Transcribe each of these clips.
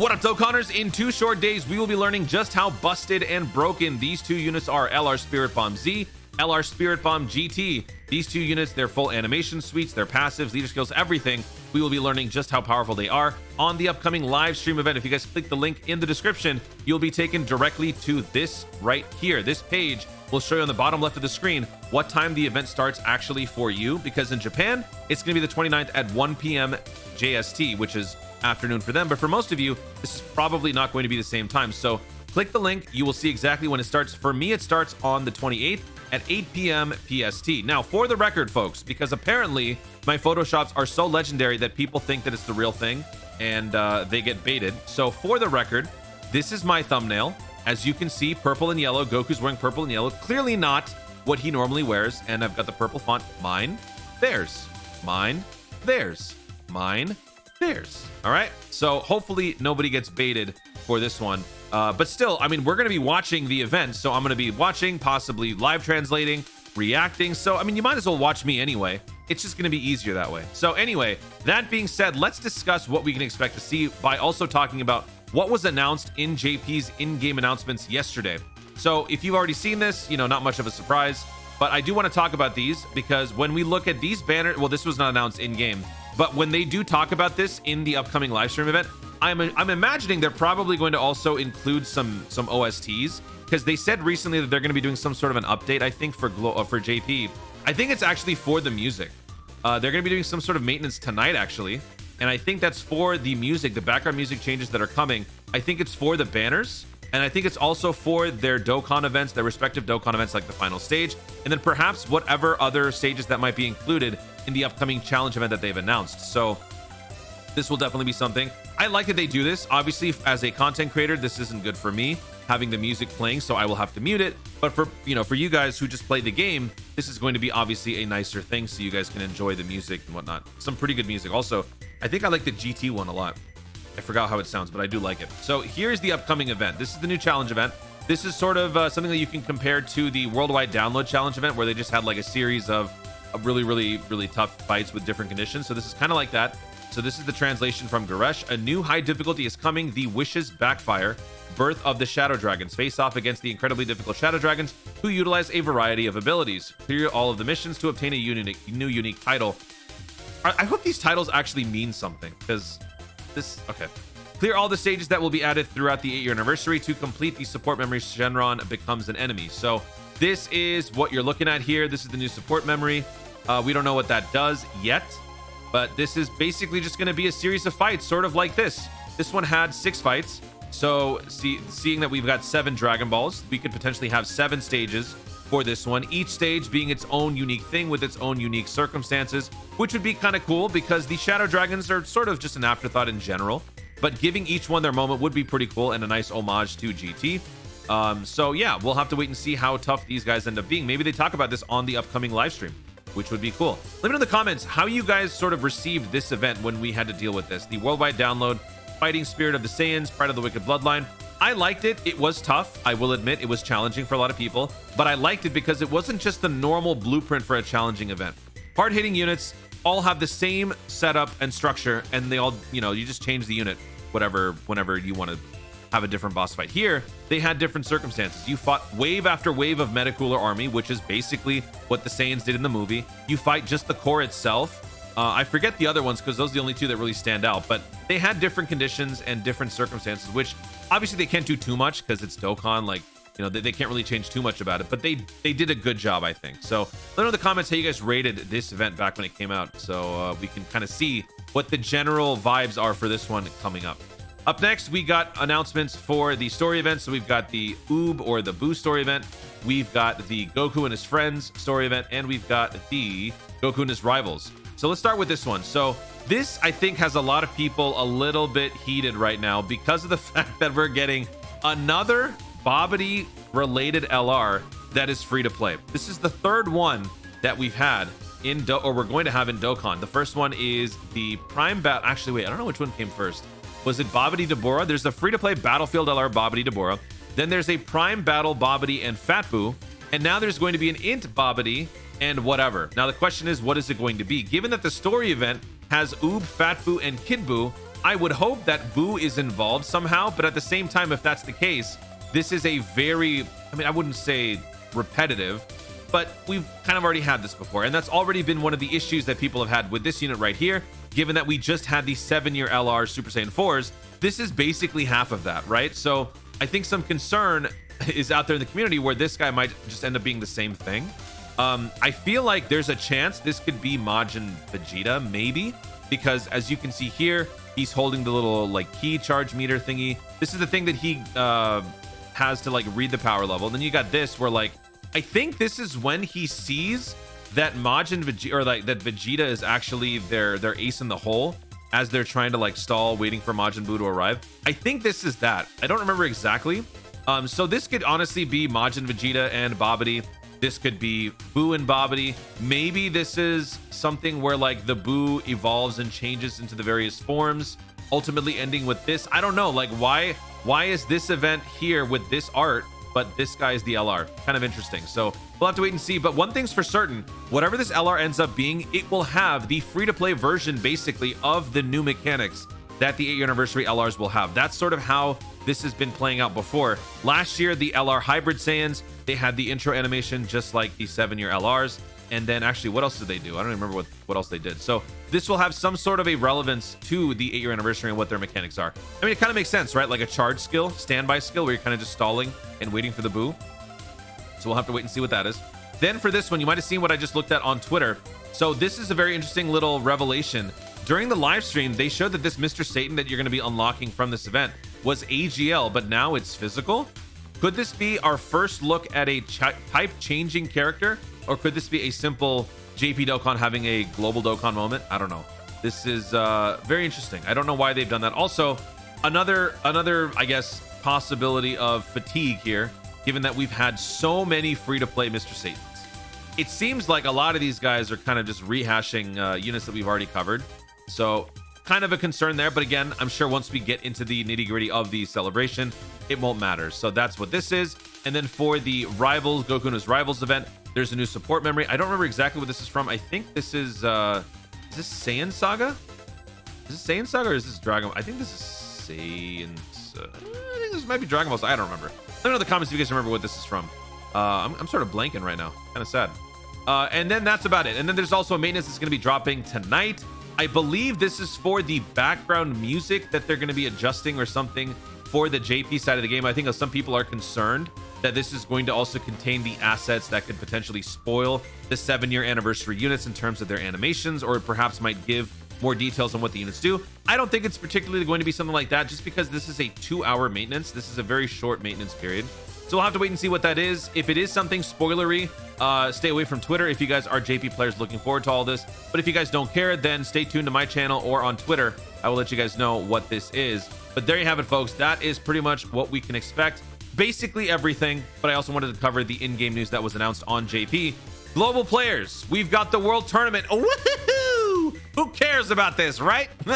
What up, Dokkanners? In 2 short days, we will be learning just how busted and broken these 2 units are. LR Spirit Bomb Z, LR Spirit Bomb GT. These 2 units, their full animation suites, their passives, leader skills, everything. We will be learning just how powerful they are on the upcoming live stream event. If you guys click the link in the description, you'll be taken directly to this right here. This page will show you on the bottom left of the screen what time the event starts actually for you, because in Japan, it's going to be the 29th at 1 p.m. JST, which is afternoon for them. But for most of you, this is probably not going to be the same time. So click the link. You will see exactly when it starts. For me, it starts on the 28th at 8 p.m. PST. Now, for the record, folks, because apparently my Photoshops are so legendary that people think that it's the real thing and they get baited. So for the record, this is my thumbnail. As you can see, purple and yellow. Goku's wearing purple and yellow. Clearly not what he normally wears. And I've got the purple font. Mine, theirs. Mine, theirs. Mine, theirs. All right. So hopefully nobody gets baited for this one. But still, I mean, we're going to be watching the event. So I'm going to be watching, possibly live translating, reacting. So, I mean, you might as well watch me anyway. It's just going to be easier that way. So anyway, that being said, let's discuss what we can expect to see by also talking about what was announced in JP's in-game announcements yesterday. So if you've already seen this, you know, not much of a surprise, but I do want to talk about these because when we look at these banners, well, this was not announced in-game, but when they do talk about this in the upcoming live stream event, I'm imagining they're probably going to also include some OSTs, because they said recently that they're going to be doing some sort of an update, I think, for JP. I think it's actually for the music. They're going to be doing some sort of maintenance tonight, actually. And I think that's for the music, the background music changes that are coming. I think it's for the banners. And I think it's also for their Dokkan events, their respective Dokkan events, like the final stage. And then perhaps whatever other stages that might be included in the upcoming challenge event that they've announced. So this will definitely be something. I like that they do this. Obviously, as a content creator, this isn't good for me, having the music playing, so I will have to mute it. But for you guys who just play the game, this is going to be obviously a nicer thing, so you guys can enjoy the music and whatnot. Some pretty good music. Also, I think I like the GT one a lot. I forgot how it sounds, but I do like it. So here's the upcoming event. This is the new challenge event. This is sort of something that you can compare to the worldwide download challenge event, where they just had like a series of really tough fights with different conditions. So this is kind of like that. So this is the translation from Garesh. A new high difficulty is coming. The wishes backfire. Birth of the Shadow Dragons. Face off against the incredibly difficult Shadow Dragons, who utilize a variety of abilities. Clear all of the missions to obtain a new unique title. I hope these titles actually mean something, because this... Okay. Clear all the stages that will be added throughout the 8-year anniversary. To complete the support memory, Shenron becomes an enemy. So this is what you're looking at here. This is the new support memory. We don't know what that does yet, but this is basically just going to be a series of fights, sort of like this. This one had 6 fights. So seeing that we've got 7 Dragon Balls, we could potentially have 7 stages for this one, each stage being its own unique thing with its own unique circumstances, which would be kind of cool, because the Shadow Dragons are sort of just an afterthought in general, but giving each one their moment would be pretty cool and a nice homage to GT. So yeah, we'll have to wait and see how tough these guys end up being. Maybe they talk about this on the upcoming live stream, which would be cool. Let me know in the comments how you guys sort of received this event when we had to deal with this. The worldwide download, Fighting Spirit of the Saiyans, Pride of the Wicked Bloodline. I liked it. It was tough. I will admit it was challenging for a lot of people, but I liked it because it wasn't just the normal blueprint for a challenging event. Hard-hitting units all have the same setup and structure, and they all, you just change the unit, whenever you want to have a different boss fight. Here, they had different circumstances. You fought wave after wave of Metacooler Army, which is basically what the Saiyans did in the movie. You fight just the core itself. I forget the other ones because those are the only 2 that really stand out, but they had different conditions and different circumstances, which obviously they can't do too much because it's Dokkan. Like, they can't really change too much about it, but they did a good job, I think. So let me know in the comments how you guys rated this event back when it came out, so we can kind of see what the general vibes are for this one coming up. Up next, we got announcements for the story event. So we've got the Oob or the Boo story event. We've got the Goku and his friends story event, and we've got the Goku and his rivals. So let's start with this one. So this, I think, has a lot of people a little bit heated right now because of the fact that we're getting another Bobbity related LR that is free to play. This is the 3rd one that we've had or we're going to have in Dokkan. The first one is the Prime Battle. Actually, wait, I don't know which one came first. Was it Bobbity Deborah? There's the free to play Battlefield LR Bobbity Deborah. Then there's a Prime Battle Bobbity and Fat Boo. And now there's going to be an Int Bobbity and whatever. Now the question is, what is it going to be? Given that the story event has Oob, Fat Boo, and Kid Boo, I would hope that Boo is involved somehow, but at the same time, if that's the case, this is a very, I mean, I wouldn't say repetitive, but we've kind of already had this before, and that's already been one of the issues that people have had with this unit right here. Given that we just had the 7-year LR Super Saiyan 4s, this is basically half of that, right? So I think some concern is out there in the community where this guy might just end up being the same thing. I feel like there's a chance this could be Majin Vegeta, maybe, because as you can see here, he's holding the little like key charge meter thingy. This is the thing that he has to like read the power level. Then you got this where like, I think this is when he sees that Majin Vegeta, or like that Vegeta is actually their ace in the hole as they're trying to like stall waiting for Majin Buu to arrive. I think this is that. I don't remember exactly. So this could honestly be Majin Vegeta and Babidi. This could be Buu and Babidi. Maybe this is something where like the Buu evolves and changes into the various forms, ultimately ending with this. I don't know, like why is this event here with this art, but this guy is the LR? Kind of interesting. So we'll have to wait and see. But one thing's for certain, whatever this LR ends up being, it will have the free-to-play version basically of the new mechanics that the 8-year anniversary LRs will have. That's sort of how this has been playing out before. Last year, the LR Hybrid Saiyans, they had the intro animation just like the 7-year LRs. And then actually, what else did they do? I don't even remember what else they did. So this will have some sort of a relevance to the 8-year anniversary and what their mechanics are. I mean, it kind of makes sense, right? Like a charge skill, standby skill, where you're kind of just stalling and waiting for the Buu. So we'll have to wait and see what that is. Then for this one, you might have seen what I just looked at on Twitter. So this is a very interesting little revelation. During the live stream, they showed that this Mr. Satan that you're going to be unlocking from this event was AGL, but now it's physical. Could this be our first look at a type changing character, or could this be a simple JP Dokkan having a global Dokkan moment? I don't know. This is very interesting. I don't know why they've done that. Also, another I guess possibility of fatigue here, given that we've had so many free-to-play Mr. Satans. It seems like a lot of these guys are kind of just rehashing units that we've already covered. So kind of a concern there, but again, I'm sure once we get into the nitty-gritty of the celebration, it won't matter. So that's what this is. And then for the Rivals, Goku and his Rivals event, there's a new support memory. I don't remember exactly what this is from. I think this is this Saiyan Saga? Is this Saiyan Saga or is this Dragon? I think this is Saiyan. I think this might be Dragon Ball. I don't remember. Let me know in the comments if you guys remember what this is from. I'm sort of blanking right now. Kind of sad. And then that's about it. And then there's also a maintenance that's going to be dropping tonight. I believe this is for the background music that they're going to be adjusting or something for the JP side of the game. I think some people are concerned that this is going to also contain the assets that could potentially spoil the 7-year anniversary units in terms of their animations, or perhaps might give more details on what the units do. I don't think it's particularly going to be something like that, just because this is a 2-hour maintenance. This is a very short maintenance period. So we'll have to wait and see what that is. If it is something spoilery, stay away from Twitter if you guys are JP players looking forward to all this. But if you guys don't care, then stay tuned to my channel or on Twitter. I will let you guys know what this is. But there you have it, folks. That is pretty much what we can expect. Basically everything, but I also wanted to cover the in-game news that was announced on JP. Global players, we've got the World Tournament. Oh, woohoo! Who cares about this, right? All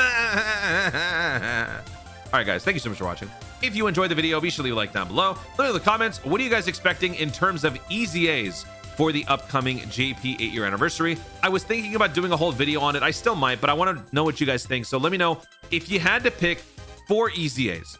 right, guys, thank you so much for watching. If you enjoyed the video, be sure to leave a like down below. Let me know in the comments, what are you guys expecting in terms of EZAs for the upcoming JP 8-year anniversary? I was thinking about doing a whole video on it. I still might, but I want to know what you guys think. So let me know if you had to pick 4 EZAs,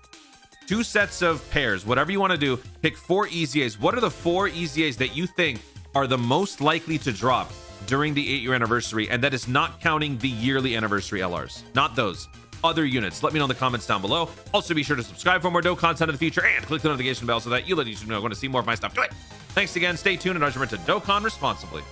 2 sets of pairs, whatever you want to do, pick 4 EZAs. What are the 4 EZAs that you think are the most likely to drop during the 8-year anniversary? And that is not counting the yearly anniversary LRs, not those. Other units. Let me know in the comments down below. Also, be sure to subscribe for more Dokkan content in the future and click the notification bell so that you let YouTube know when to see more of my stuff. Do it. Thanks again. Stay tuned and remember to Dokkan responsibly.